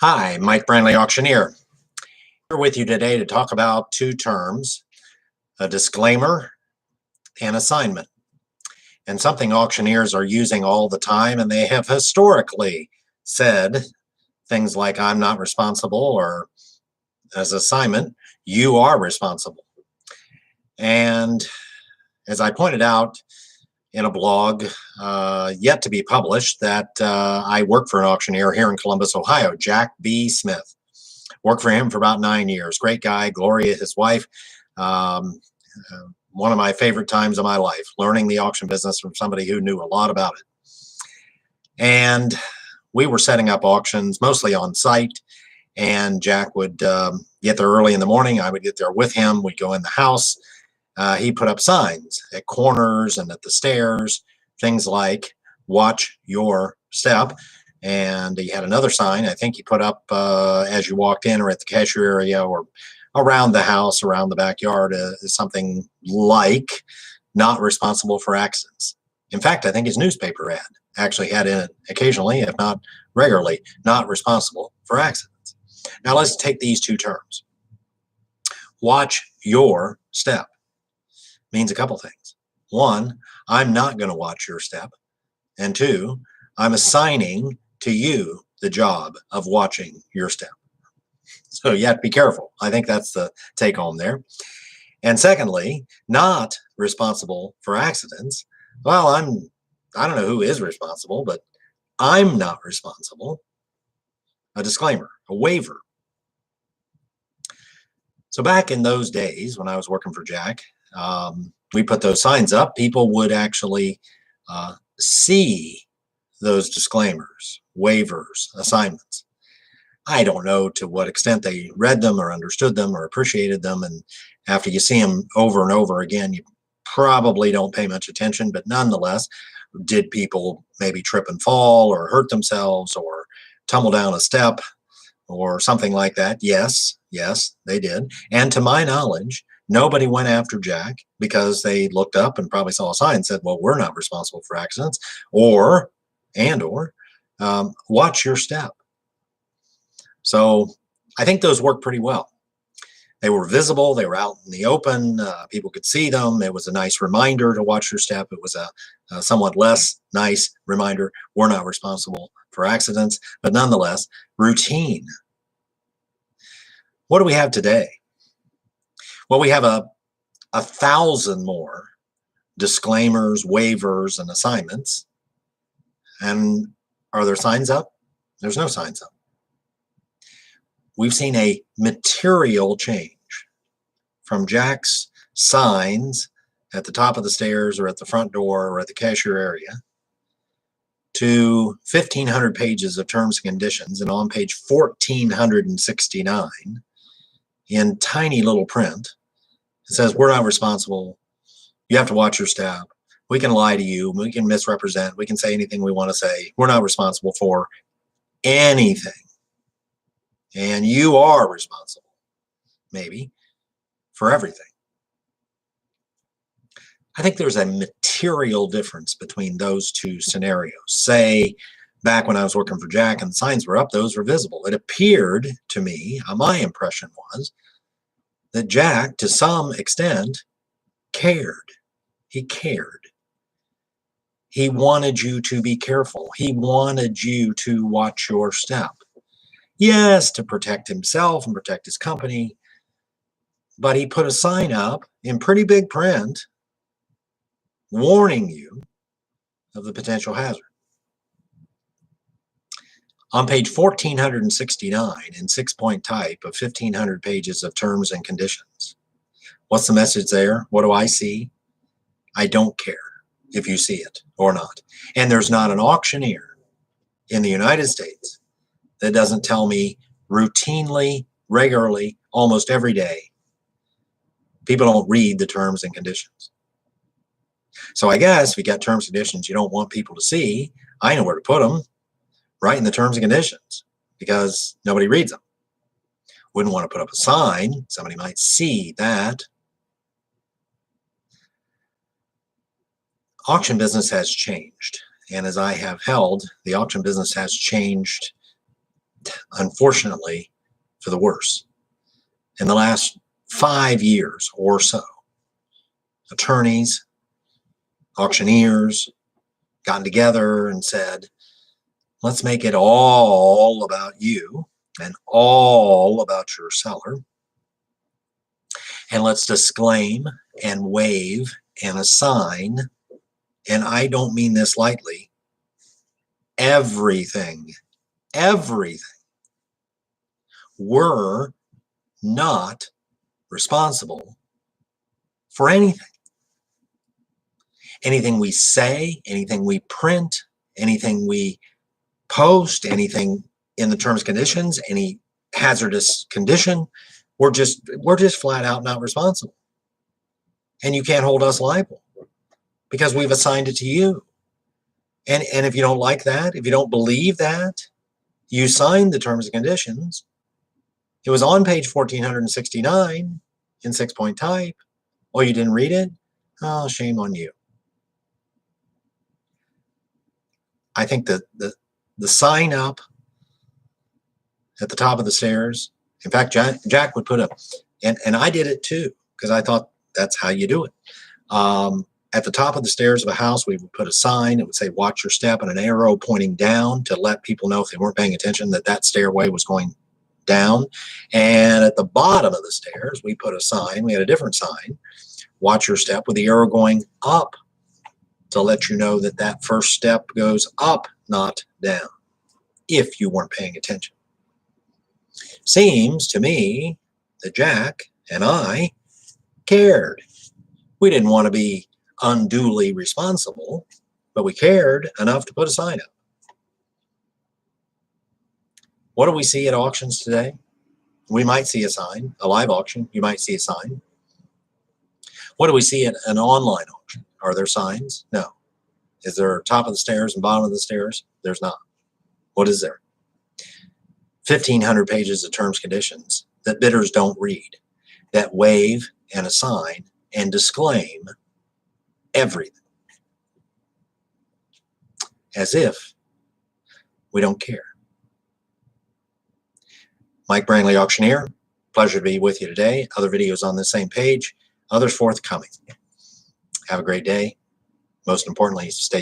Hi, Mike Brantley, auctioneer. Here with you today to talk about two terms, a disclaimer and assignment, and something auctioneers are using all the time, and they have historically said things like, I'm not responsible, or as assignment, you are responsible. And as I pointed out in a blog yet to be published, that I work for an auctioneer here in Columbus, Ohio, Jack B. Smith. Worked for him for about 9 years. Great guy. Gloria, his wife. One of my favorite times of my life, learning the auction business from somebody who knew a lot about it. And we were setting up auctions mostly on site, and Jack would get there early in the morning. I would get there with him. We'd go in the house. He put up signs at corners and at the stairs, things like watch your step. And he had another sign, I think he put up as you walked in or at the cashier area or around the house, around the backyard, something like not responsible for accidents. In fact, I think his newspaper ad actually had in it occasionally, if not regularly, not responsible for accidents. Now let's take these two terms. Watch your step means a couple things. One, I'm not going to watch your step. And two, I'm assigning to you the job of watching your step. So you have to be careful. I think that's the take home there. And secondly, not responsible for accidents. Well, I don't know who is responsible, but I'm not responsible. A disclaimer, a waiver. So back in those days when I was working for Jack, we put those signs up. People would actually see those disclaimers, waivers, assignments. I don't know to what extent they read them or understood them or appreciated them. And after you see them over and over again, you probably don't pay much attention. But nonetheless, did people maybe trip and fall or hurt themselves or tumble down a step or something like that? Yes, they did. And to my knowledge, nobody went after Jack because they looked up and probably saw a sign and said, well, we're not responsible for accidents, or watch your step. So I think those work pretty well. They were visible. They were out in the open. People could see them. It was a nice reminder to watch your step. It was a somewhat less nice reminder. We're not responsible for accidents, but nonetheless, routine. What do we have today? Well, we have a 1,000 more disclaimers, waivers, and assignments. And are there signs up? There's no signs up. We've seen a material change from Jack's signs at the top of the stairs or at the front door or at the cashier area to 1,500 pages of terms and conditions, and on page 1,469 in tiny little print, it says, we're not responsible. You have to watch your step. We can lie to you. We can misrepresent. We can say anything we want to say. We're not responsible for anything. And you are responsible, maybe, for everything. I think there's a material difference between those two scenarios. Say, back when I was working for Jack and the signs were up, those were visible. It appeared to me, my impression was, that Jack, to some extent, cared. He cared. He wanted you to be careful. He wanted you to watch your step. Yes, to protect himself and protect his company, but he put a sign up in pretty big print warning you of the potential hazard. On page 1,469 in 6-point type of 1,500 pages of terms and conditions, what's the message there? What do I see? I don't care if you see it or not. And there's not an auctioneer in the United States that doesn't tell me routinely, regularly, almost every day, people don't read the terms and conditions. So I guess if you got terms and conditions you don't want people to see, I know where to put them, right in the terms and conditions, because nobody reads them. Wouldn't want to put up a sign. Somebody might see that. Auction business has changed. And as I have held, the auction business has changed unfortunately, for the worse. In the last 5 years or so, attorneys, auctioneers gotten together and said, let's make it all about you and all about your seller. And let's disclaim and waive and assign, and I don't mean this lightly, everything. We're not responsible for anything. Anything we say, anything we print, anything we post, anything in the terms and conditions, any hazardous condition, we're just flat out not responsible. And you can't hold us liable because we've assigned it to you. And if you don't like that, if you don't believe that, you signed the terms and conditions. It was on page 1469 in 6-point type. Oh, you didn't read it? Oh, shame on you. I think that the sign up at the top of the stairs, in fact, Jack would put and I did it too, because I thought that's how you do it. At the top of the stairs of a house, we would put a sign. It would say, watch your step, and an arrow pointing down to let people know if they weren't paying attention that stairway was going down. And at the bottom of the stairs, we put a sign. We had a different sign, watch your step, with the arrow going up to let you know that first step goes up, not down, if you weren't paying attention. Seems to me that Jack and I cared. We didn't want to be unduly responsible, but we cared enough to put a sign up. What do we see at auctions today? We might see a sign. A live auction, you might see a sign. What do we see at an online auction? Are there signs? No. Is there top of the stairs and bottom of the stairs? There's not. What is there? 1,500 pages of terms and conditions that bidders don't read, that waive and assign and disclaim everything, as if we don't care. Mike Brangley, Auctioneer. Pleasure to be with you today. Other videos on the same page, others forthcoming. Have a great day. Most importantly, stay safe.